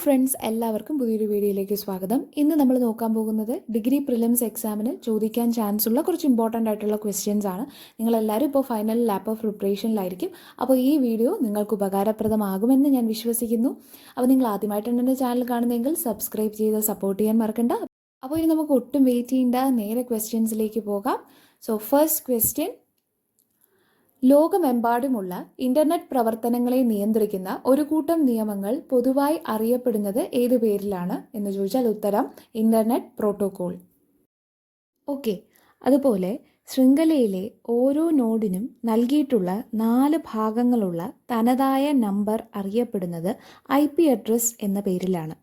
Friends, എല്ലാവർക്കും പുതിയൊരു വീഡിയോയിലേക്ക് സ്വാഗതം. ഇന്ന് നമ്മൾ നോക്കാൻ പോകുന്നത് ഡിഗ്രി പ്രിലിംസ് എക്സാമിന് ചോദിക്കാൻ ചാൻസ് ഉള്ള കുറച്ച് ഇമ്പോർട്ടൻ്റ് ആയിട്ടുള്ള ക്വസ്റ്റ്യൻസ് ആണ്. നിങ്ങളെല്ലാവരും ഇപ്പോൾ ഫൈനൽ ലാപ്പ് ഓഫ് പ്രിപ്പറേഷനിലായിരിക്കും. അപ്പോൾ ഈ വീഡിയോ നിങ്ങൾക്ക് ഉപകാരപ്രദമാകുമെന്ന് ഞാൻ വിശ്വസിക്കുന്നു. അപ്പോൾ നിങ്ങൾ ആദ്യമായിട്ടാണ് എൻ്റെ ചാനൽ കാണുന്നതെങ്കിൽ സബ്സ്ക്രൈബ് ചെയ്ത് സപ്പോർട്ട് ചെയ്യാൻ മറക്കണ്ട. അപ്പോൾ ഇനി നമുക്ക് ഒട്ടും വെയിറ്റ് ചെയ്യേണ്ട, നേരെ ക്വസ്റ്റ്യൻസിലേക്ക് പോകാം. സോ ഫസ്റ്റ് ക്വസ്റ്റ്യൻ: ലോകമെമ്പാടുമുള്ള ഇന്റർനെറ്റ് പ്രവർത്തനങ്ങളെ നിയന്ത്രിക്കുന്ന ഒരു കൂട്ടം നിയമങ്ങൾ പൊതുവായി അറിയപ്പെടുന്നത് ഏതു പേരിലാണ് എന്ന് ചോദിച്ചാൽ ഉത്തരം ഇന്റർനെറ്റ് പ്രോട്ടോകോൾ. ഓക്കെ, അതുപോലെ ശൃംഖലയിലെ ഓരോ നോഡിനും നൽകിയിട്ടുള്ള 4 ഭാഗങ്ങളുള്ള തനതായ നമ്പർ അറിയപ്പെടുന്നത് IP അഡ്രസ് എന്ന പേരിലാണ്.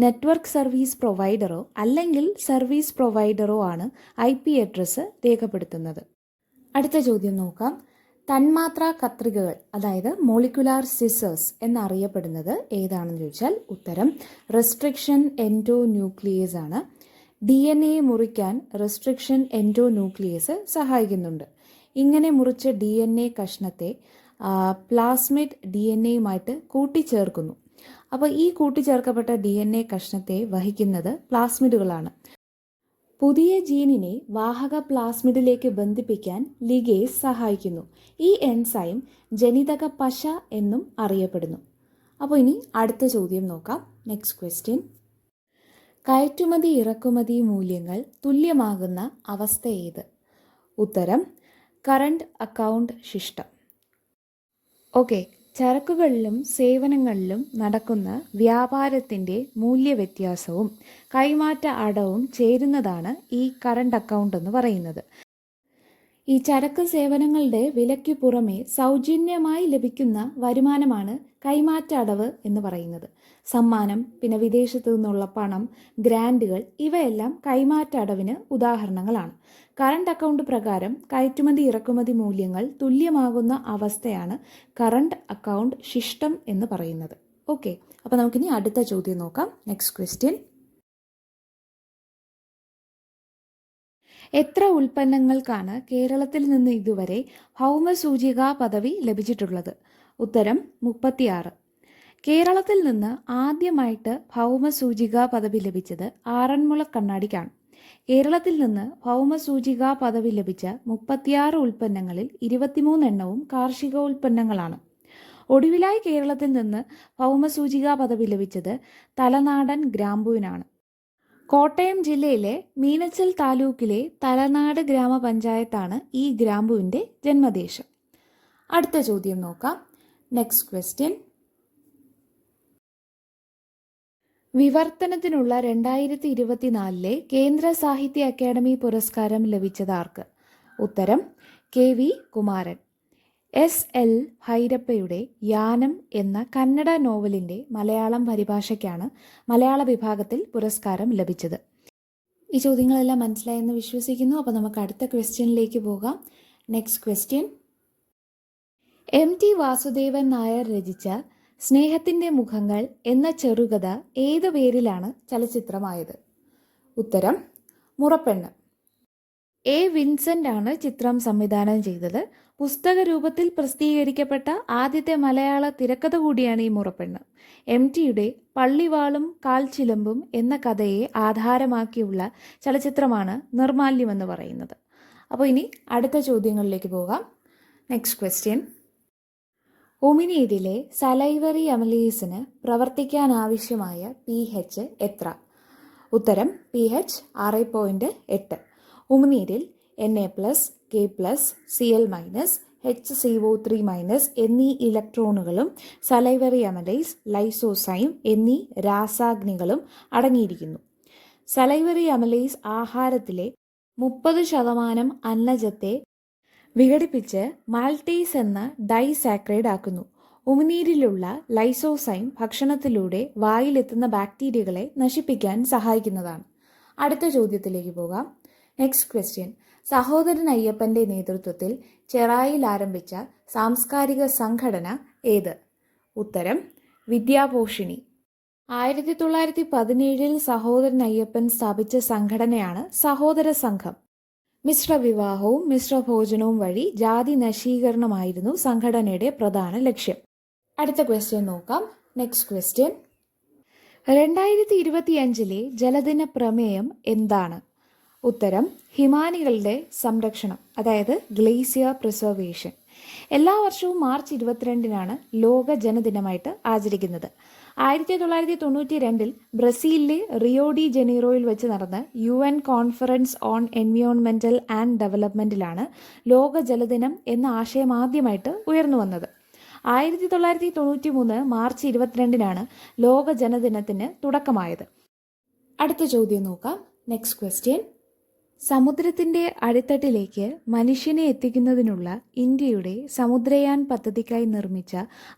നെറ്റ്വർക്ക് സർവീസ് പ്രൊവൈഡറോ അല്ലെങ്കിൽ സർവീസ് പ്രൊവൈഡറോ ആണ് IP അഡ്രസ് രേഖപ്പെടുത്തുന്നത്. അടുത്ത ചോദ്യം നോക്കാം. തന്മാത്രാ കത്രികകൾ, അതായത് മോളിക്കുലാർ സിസേഴ്സ് എന്നറിയപ്പെടുന്നത് ഏതാണെന്ന് ചോദിച്ചാൽ ഉത്തരം റെസ്ട്രിക്ഷൻ എൻഡോ ന്യൂക്ലിയസ് ആണ്. DNA മുറിക്കാൻ റെസ്ട്രിക്ഷൻ എൻഡോ ന്യൂക്ലിയസ് സഹായിക്കുന്നുണ്ട്. ഇങ്ങനെ മുറിച്ച DNA കഷ്ണത്തെ പ്ലാസ്മിഡ് DNAയുമായിട്ട് കൂട്ടിച്ചേർക്കുന്നു. അപ്പോൾ ഈ കൂട്ടിച്ചേർക്കപ്പെട്ട DNA കഷ്ണത്തെ വഹിക്കുന്നത് പ്ലാസ്മിഡുകളാണ്. പുതിയ ജീനിനെ വാഹക പ്ലാസ്മിഡിലേക്ക് ബന്ധിപ്പിക്കാൻ ലിഗേസ് സഹായിക്കുന്നു. ഈ എൻസൈം ജനിതക പശ എന്നും അറിയപ്പെടുന്നു. അപ്പോൾ ഇനി അടുത്ത ചോദ്യം നോക്കാം. നെക്സ്റ്റ് ക്വസ്റ്റ്യൻ: കയറ്റുമതി ഇറക്കുമതി മൂല്യങ്ങൾ തുല്യമാകുന്ന അവസ്ഥ ഏത്? ഉത്തരം കറണ്ട് അക്കൗണ്ട് സിസ്റ്റം. ഓക്കെ, ചരക്കുകളിലും സേവനങ്ങളിലും നടക്കുന്ന വ്യാപാരത്തിൻ്റെ മൂല്യവ്യത്യാസവും കൈമാറ്റ അടവും ചേരുന്നതാണ് ഈ കറണ്ട് അക്കൗണ്ട് എന്ന് പറയുന്നത്. ഈ ചരക്ക് സേവനങ്ങളുടെ വിലയ്ക്കു പുറമെ സൗജന്യമായി ലഭിക്കുന്ന വരുമാനമാണ് കൈമാറ്റ അടവ് എന്ന് പറയുന്നത്. സമ്മാനം, പിന്നെ വിദേശത്തു നിന്നുള്ള പണം, ഗ്രാൻറ്റുകൾ, ഇവയെല്ലാം കൈമാറ്റ അടവിന് ഉദാഹരണങ്ങളാണ്. കറണ്ട് അക്കൗണ്ട് പ്രകാരം കയറ്റുമതി ഇറക്കുമതി മൂല്യങ്ങൾ തുല്യമാകുന്ന അവസ്ഥയാണ് കറണ്ട് അക്കൗണ്ട് സിസ്റ്റം എന്ന് പറയുന്നത്. ഓക്കെ, അപ്പോൾ നമുക്കിനി അടുത്ത ചോദ്യം നോക്കാം. നെക്സ്റ്റ് ക്വസ്റ്റ്യൻ: എത്ര ഉൽപ്പന്നങ്ങൾക്കാണ് കേരളത്തിൽ നിന്ന് ഇതുവരെ ഭൗമസൂചികാ പദവി ലഭിച്ചിട്ടുള്ളത്? ഉത്തരം 36. കേരളത്തിൽ നിന്ന് ആദ്യമായിട്ട് ഭൗമസൂചികാ പദവി ലഭിച്ചത് ആറന്മുള കണ്ണാടിക്കാണ്. കേരളത്തിൽ നിന്ന് ഭൗമസൂചികാ പദവി ലഭിച്ച 36 ഉൽപ്പന്നങ്ങളിൽ 23 എണ്ണവും കാർഷിക ഉൽപ്പന്നങ്ങളാണ്. ഒടുവിലായി കേരളത്തിൽ നിന്ന് ഭൗമസൂചികാ പദവി ലഭിച്ചത് തലനാടൻ ഗ്രാമ്പുവിനാണ്. കോട്ടയം ജില്ലയിലെ മീനച്ചൽ താലൂക്കിലെ തലനാട് ഗ്രാമപഞ്ചായത്താണ് ഈ ഗ്രാമ്പുവിൻ്റെ ജന്മദേശം. അടുത്ത ചോദ്യം നോക്കാം. നെക്സ്റ്റ് ക്വസ്റ്റ്യൻ: വിവർത്തനത്തിനുള്ള 2024 കേന്ദ്ര സാഹിത്യ അക്കാദമി പുരസ്കാരം ലഭിച്ചത് ആർക്ക്? ഉത്തരം KV കുമാരൻ. SL ഭൈരപ്പയുടെ യാനം എന്ന കന്നഡ നോവലിൻ്റെ മലയാളം പരിഭാഷയ്ക്കാണ് മലയാള വിഭാഗത്തിൽ പുരസ്കാരം ലഭിച്ചത്. ഈ ചോദ്യങ്ങളെല്ലാം മനസ്സിലായെന്ന് വിശ്വസിക്കുന്നു. അപ്പോൾ നമുക്ക് അടുത്ത ക്വസ്റ്റ്യനിലേക്ക് പോകാം. Next question: MT Vasudevan Nair രചിച്ച സ്നേഹത്തിൻ്റെ മുഖങ്ങൾ എന്ന ചെറുകഥ ഏത് പേരിലാണ് ചലച്ചിത്രമായത്? ഉത്തരം മുറപ്പെണ്ണ്. A. വിൻസെൻ്റ് ആണ് ചിത്രം സംവിധാനം ചെയ്തത്. പുസ്തക രൂപത്തിൽ പ്രസിദ്ധീകരിക്കപ്പെട്ട ആദ്യത്തെ മലയാള തിരക്കഥ കൂടിയാണ് ഈ മുറപ്പെണ്ണ്. MTയുടെ പള്ളിവാളും കാൽച്ചിലമ്പും എന്ന കഥയെ ആധാരമാക്കിയുള്ള ചലച്ചിത്രമാണ് നിർമാല്യം എന്ന് പറയുന്നത്. അപ്പോൾ ഇനി അടുത്ത ചോദ്യങ്ങളിലേക്ക് പോകാം. നെക്സ്റ്റ് ക്വസ്റ്റ്യൻ: ഉമിനീരിലെ സലൈവറി അമലീസിന് പ്രവർത്തിക്കാൻ ആവശ്യമായ pH എത്ര? ഉത്തരം pH 6.8. ഉമിനീരിൽ Na+, K+, Cl-, HCO3- എന്നീ ഇലക്ട്രോണുകളും സലൈവറി അമലൈസ്, ലൈസോസൈം എന്നീ രാസാഗ്നികളും അടങ്ങിയിരിക്കുന്നു. സലൈവറി അമലൈസ് ആഹാരത്തിലെ 30% അന്നജത്തെ വിഘടിപ്പിച്ച് മാൾട്ടേസ് എന്ന ഡൈസാക്രൈഡ് ആക്കുന്നു. ഉമിനീരിലുള്ള ലൈസോസൈം ഭക്ഷണത്തിലൂടെ വായിലെത്തുന്ന ബാക്ടീരിയകളെ നശിപ്പിക്കാൻ സഹായിക്കുന്നതാണ്. അടുത്ത ചോദ്യത്തിലേക്ക് പോകാം. നെക്സ്റ്റ് ക്വസ്റ്റ്യൻ: സഹോദരൻ അയ്യപ്പൻ്റെ നേതൃത്വത്തിൽ ചെറായിൽ ആരംഭിച്ച സാംസ്കാരിക സംഘടന ഏത്? ഉത്തരം വിദ്യാപോഷിണി. 1917 സഹോദരൻ അയ്യപ്പൻ സ്ഥാപിച്ച സംഘടനയാണ് സഹോദര സംഘം. മിശ്രവിവാഹവും മിശ്രഭോജനവും വഴി ജാതി നശീകരണമായിരുന്നു സംഘടനയുടെ പ്രധാന ലക്ഷ്യം. അടുത്ത ക്വസ്റ്റ്യൻ നോക്കാം. നെക്സ്റ്റ് ക്വസ്റ്റ്യൻ: 2025 ജലദിന പ്രമേയം എന്താണ്? ഉത്തരം ഹിമാനികളുടെ സംരക്ഷണം, അതായത് ഗ്ലേസിയർ പ്രിസർവേഷൻ. എല്ലാ വർഷവും മാർച്ച് 22-നാണ് ലോക ജനദിനമായിട്ട് ആചരിക്കുന്നത്. 1992 ബ്രസീലിലെ റിയോ ഡി ജനീറോയിൽ വെച്ച് നടന്ന UN conference on environmental and ഡെവലപ്മെൻറ്റിലാണ് ലോക ജലദിനം എന്ന ആശയം ആദ്യമായിട്ട് ഉയർന്നു വന്നത്. 1993 മാർച്ച് 22-നാണ് ലോക ജനദിനത്തിന് തുടക്കമായത്. അടുത്ത ചോദ്യം നോക്കാം. Next question. സമുദ്രത്തിൻ്റെ അടിത്തട്ടിലേക്ക് മനുഷ്യനെ എത്തിക്കുന്നതിനുള്ള ഇന്ത്യയുടെ സമുദ്രയാൻ പദ്ധതിക്കായി നിർമ്മിച്ച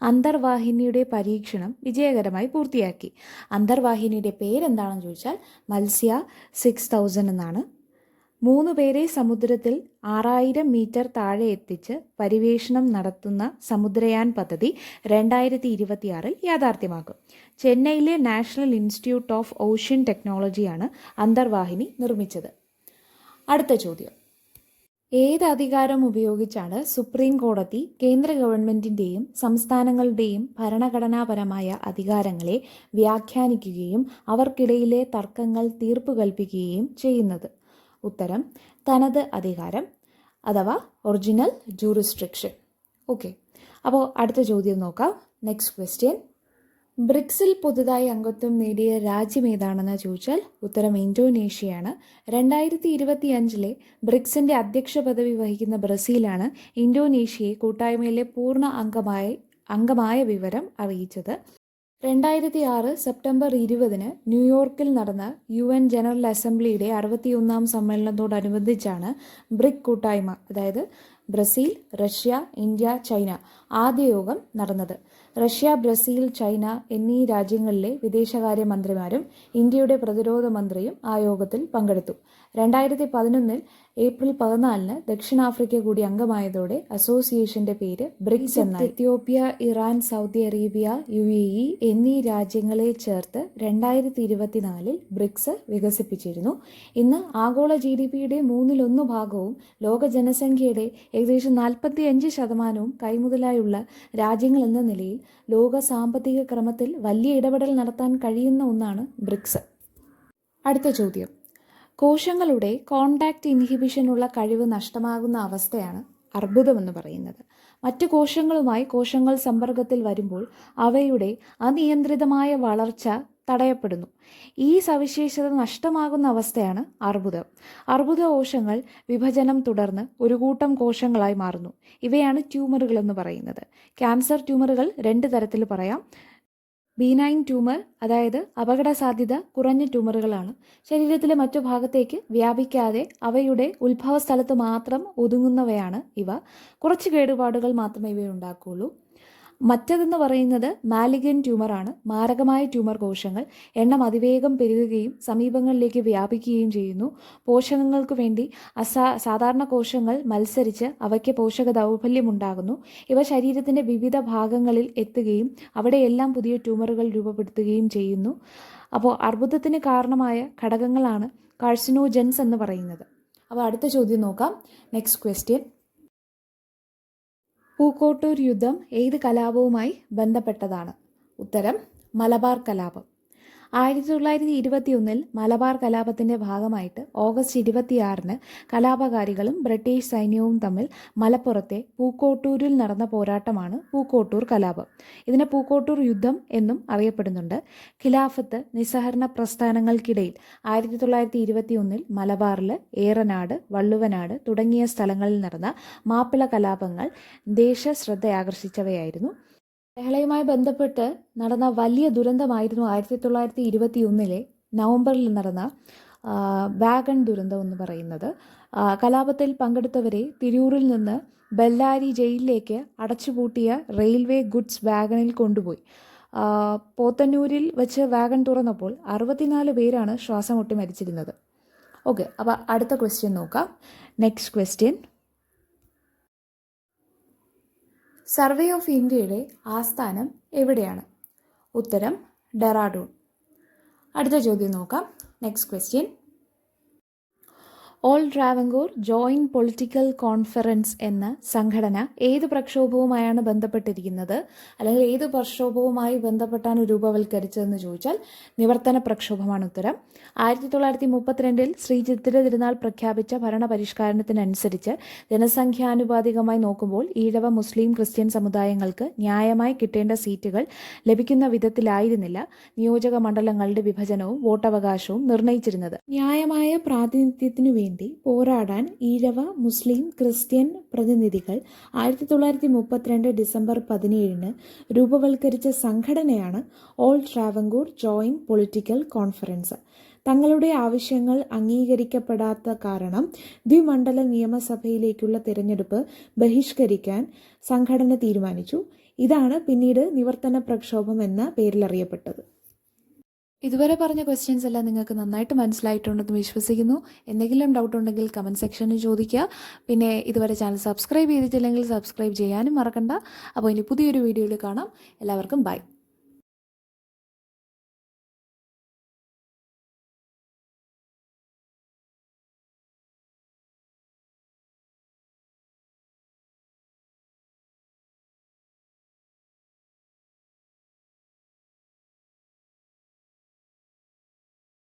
അന്തർവാഹിനിയുടെ പരീക്ഷണം വിജയകരമായി പൂർത്തിയാക്കി. അന്തർവാഹിനിയുടെ പേരെന്താണെന്ന് ചോദിച്ചാൽ മത്സ്യ 6000 എന്നാണ്. 3 പേരെ സമുദ്രത്തിൽ 6000 മീറ്റർ താഴെ എത്തിച്ച് പരിവേഷണം നടത്തുന്ന സമുദ്രയാൻ പദ്ധതി 2026 യാഥാർത്ഥ്യമാക്കും. ചെന്നൈയിലെ നാഷണൽ ഇൻസ്റ്റിറ്റ്യൂട്ട് ഓഫ് ഓഷ്യൻ ടെക്നോളജിയാണ് അന്തർവാഹിനി നിർമ്മിച്ചത്. അടുത്ത ചോദ്യം. ഏത് അധികാരം ഉപയോഗിച്ചാണ് സുപ്രീം കോടതി കേന്ദ്ര ഗവൺമെൻറ്റിൻ്റെയും സംസ്ഥാനങ്ങളുടെയും ഭരണഘടനാപരമായ അധികാരങ്ങളെ വ്യാഖ്യാനിക്കുകയും അവർക്കിടയിലെ തർക്കങ്ങൾ തീർപ്പ് കൽപ്പിക്കുകയും ചെയ്യുന്നത്? ഉത്തരം തനത് അധികാരം അഥവാ ഒറിജിനൽ ജൂറിസ്ട്രിക്ഷൻ. ഓക്കെ, അപ്പോൾ അടുത്ത ചോദ്യം നോക്കാം. Next question. ബ്രിക്സിൽ പുതുതായി അംഗത്വം നേടിയ രാജ്യം ഏതാണെന്ന് ചോദിച്ചാൽ ഉത്തരം ഇന്തോനേഷ്യയാണ്. 2025 ബ്രിക്സിൻ്റെ അധ്യക്ഷ പദവി വഹിക്കുന്ന ബ്രസീലാണ് ഇന്തോനേഷ്യയെ കൂട്ടായ്മയിലെ പൂർണ്ണ അംഗമായ വിവരം അറിയിച്ചത്. 2006 സെപ്റ്റംബർ 20 ന്യൂയോർക്കിൽ നടന്ന UN ജനറൽ അസംബ്ലിയുടെ 61ാം സമ്മേളനത്തോടനുബന്ധിച്ചാണ് ബ്രിക് കൂട്ടായ്മ, അതായത് ബ്രസീൽ, റഷ്യ, ഇന്ത്യ, ചൈന ആദ്യ യോഗം നടന്നത്. റഷ്യ, ബ്രസീൽ, ചൈന എന്നീ രാജ്യങ്ങളിലെ വിദേശകാര്യ മന്ത്രിമാരും ഇന്ത്യയുടെ പ്രതിരോധ മന്ത്രിയും ആ യോഗത്തിൽ പങ്കെടുത്തു. 2011 ഏപ്രിൽ 14 ദക്ഷിണാഫ്രിക്ക കൂടി അംഗമായതോടെ അസോസിയേഷന്റെ പേര് ബ്രിക്സ് എന്നായി. Ethiopia, Iran, Saudi Arabia, UAE എന്നീ രാജ്യങ്ങളെ ചേർത്ത് 2024 ബ്രിക്സ് വികസിപ്പിച്ചിരുന്നു. ഇന്ന് ആഗോള GDPയുടെ 1/3 ഭാഗവും ലോക ജനസംഖ്യയുടെ ഏകദേശം 45% കൈമുതലായുള്ള രാജ്യങ്ങൾ എന്ന നിലയിൽ ലോക സാമ്പത്തിക ക്രമത്തിൽ വലിയ ഇടപെടൽ നടത്താൻ കഴിയുന്ന ഒന്നാണ് ബ്രിക്സ്. അടുത്ത ചോദ്യം. കോശങ്ങളുടെ കോണ്ടാക്ട് ഇൻഹിബിഷനുള്ള കഴിവ് നഷ്ടമാകുന്ന അവസ്ഥയാണ് അർബുദമെന്ന് പറയുന്നത്. മറ്റു കോശങ്ങളുമായി കോശങ്ങൾ സമ്പർക്കത്തിൽ വരുമ്പോൾ അവയുടെ അനിയന്ത്രിതമായ വളർച്ച തടയപ്പെടുന്നു. ഈ സവിശേഷത നഷ്ടമാകുന്ന അവസ്ഥയാണ് അർബുദം. അർബുദ കോശങ്ങൾ വിഭജനം തുടർന്ന് ഒരു കൂട്ടം കോശങ്ങളായി മാറുന്നു. ഇവയാണ് ട്യൂമറുകൾ എന്ന് പറയുന്നത്. ക്യാൻസർ ട്യൂമറുകൾ 2 തരത്തിൽ പറയാം. ബീനൈൻ ട്യൂമർ, അതായത് അപകട സാധ്യത കുറഞ്ഞ ട്യൂമറുകളാണ്. ശരീരത്തിലെ മറ്റു ഭാഗത്തേക്ക് വ്യാപിക്കാതെ അവയുടെ ഉത്ഭവ സ്ഥലത്ത് മാത്രം ഒതുങ്ങുന്നവയാണ് ഇവ. കുറച്ച് കേടുപാടുകൾ മാത്രമേ ഇവയുണ്ടാക്കുകയുള്ളൂ. മറ്റതെന്ന് പറയുന്നത് മാലിഗൻ ട്യൂമറാണ്. മാരകമായ ട്യൂമർ കോശങ്ങൾ എണ്ണം അതിവേഗം പെരുകുകയും സമീപങ്ങളിലേക്ക് വ്യാപിക്കുകയും ചെയ്യുന്നു. പോഷകങ്ങൾക്ക് വേണ്ടി സാധാരണ കോശങ്ങൾ മത്സരിച്ച് അവയ്ക്ക് പോഷക ദൗർബല്യമുണ്ടാകുന്നു. ഇവ ശരീരത്തിൻ്റെ വിവിധ ഭാഗങ്ങളിൽ എത്തുകയും അവിടെയെല്ലാം പുതിയ ട്യൂമറുകൾ രൂപപ്പെടുത്തുകയും ചെയ്യുന്നു. അപ്പോൾ അർബുദത്തിന് കാരണമായ ഘടകങ്ങളാണ് കാർസിനോജൻസ് എന്ന് പറയുന്നത്. അപ്പോൾ അടുത്ത ചോദ്യം നോക്കാം. Next question. പൂക്കോട്ടൂർ യുദ്ധം ഏത് കലാപവുമായി ബന്ധപ്പെട്ടതാണ്? ഉത്തരം മലബാർ കലാപം. 1921 മലബാർ കലാപത്തിൻ്റെ ഭാഗമായിട്ട് ഓഗസ്റ്റ് 26 കലാപകാരികളും ബ്രിട്ടീഷ് സൈന്യവും തമ്മിൽ മലപ്പുറത്തെ പൂക്കോട്ടൂരിൽ നടന്ന പോരാട്ടമാണ് പൂക്കോട്ടൂർ കലാപം. ഇതിനെ പൂക്കോട്ടൂർ യുദ്ധം എന്നും അറിയപ്പെടുന്നുണ്ട്. ഖിലാഫത്ത് നിസ്സഹരണ പ്രസ്ഥാനങ്ങൾക്കിടയിൽ 1921 മലബാറിൽ ഏറനാട്, വള്ളുവനാട് തുടങ്ങിയ സ്ഥലങ്ങളിൽ നടന്ന മാപ്പിള കലാപങ്ങൾ ദേശശ്രദ്ധയാകർഷിച്ചവയായിരുന്നു. ലഹളയുമായി ബന്ധപ്പെട്ട് നടന്ന വലിയ ദുരന്തമായിരുന്നു 1921 നവംബറിൽ നടന്ന വാഗൺ ദുരന്തം എന്ന് പറയുന്നത്. കലാപത്തിൽ പങ്കെടുത്തവരെ തിരൂരിൽ നിന്ന് ബെല്ലാരി ജയിലിലേക്ക് അടച്ചുപൂട്ടിയ റെയിൽവേ ഗുഡ്സ് വാഗണിൽ കൊണ്ടുപോയി. പോത്തന്നൂരിൽ വെച്ച് വാഗൺ തുറന്നപ്പോൾ 64 പേരാണ് ശ്വാസം മുട്ടി മരിച്ചിരുന്നത്. ഓക്കെ, അപ്പോൾ അടുത്ത ക്വസ്റ്റ്യൻ നോക്കാം. Next question. സർവേ ഓഫ് ഇന്ത്യയുടെ ആസ്ഥാനം എവിടെയാണ്? ഉത്തരം ഡെറാഡൂൺ. അടുത്ത ചോദ്യം നോക്കാം. Next question. All Travancore joint political conference എന്ന സംഘടന ഏത് പ്രക്ഷോഭവുമായാണ് ബന്ധപ്പെട്ടിരിക്കുന്നത്, അല്ലെങ്കിൽ ഏത് പ്രക്ഷോഭവുമായി ബന്ധപ്പെട്ടാണ് രൂപവൽക്കരിച്ചതെന്ന് ചോദിച്ചാൽ നിവർത്തന പ്രക്ഷോഭമാണ് ഉത്തരം. 1932 ശ്രീ ചിത്തിര തിരുനാൾ പ്രഖ്യാപിച്ച ഭരണപരിഷ്കാരത്തിനനുസരിച്ച് ജനസംഖ്യാനുപാതികമായി നോക്കുമ്പോൾ ഈഴവ മുസ്ലിം ക്രിസ്ത്യൻ സമുദായങ്ങൾക്ക് ന്യായമായി കിട്ടേണ്ട സീറ്റുകൾ ലഭിക്കുന്ന വിധത്തിലായിരുന്നില്ല നിയോജക മണ്ഡലങ്ങളുടെ വിഭജനവും വോട്ടവകാശവും നിർണയിച്ചിരുന്നത്. ന്യായമായ പ്രാതിനിധ്യത്തിനു വേണ്ടി പോരാടാൻ ഈഴവ മുസ്ലിം ക്രിസ്ത്യൻ പ്രതിനിധികൾ 1932 ഡിസംബർ 17 രൂപവൽക്കരിച്ച സംഘടനയാണ് all Travancore joint political conference. തങ്ങളുടെ ആവശ്യങ്ങൾ അംഗീകരിക്കപ്പെടാത്ത കാരണം ദ്വിമണ്ഡല നിയമസഭയിലേക്കുള്ള തിരഞ്ഞെടുപ്പ് ബഹിഷ്കരിക്കാൻ സംഘടന തീരുമാനിച്ചു. ഇതാണ് പിന്നീട് നിവർത്തന പ്രക്ഷോഭം എന്ന പേരിലറിയപ്പെട്ടത്. ഇതുവരെ പറഞ്ഞ ക്വസ്റ്റ്യൻസ് എല്ലാം നിങ്ങൾക്ക് നന്നായിട്ട് മനസ്സിലായിട്ടുണ്ടെന്ന് വിശ്വസിക്കുന്നു. എന്തെങ്കിലും ഡൗട്ട് ഉണ്ടെങ്കിൽ കമൻറ്റ് സെക്ഷനിൽ ചോദിക്കുക. പിന്നെ ഇതുവരെ ചാനൽ സബ്സ്ക്രൈബ് ചെയ്തിട്ടില്ലെങ്കിൽ സബ്സ്ക്രൈബ് ചെയ്യാനും മറക്കണ്ട. അപ്പോൾ ഇനി പുതിയൊരു വീഡിയോയിൽ കാണാം. എല്ലാവർക്കും ബൈ.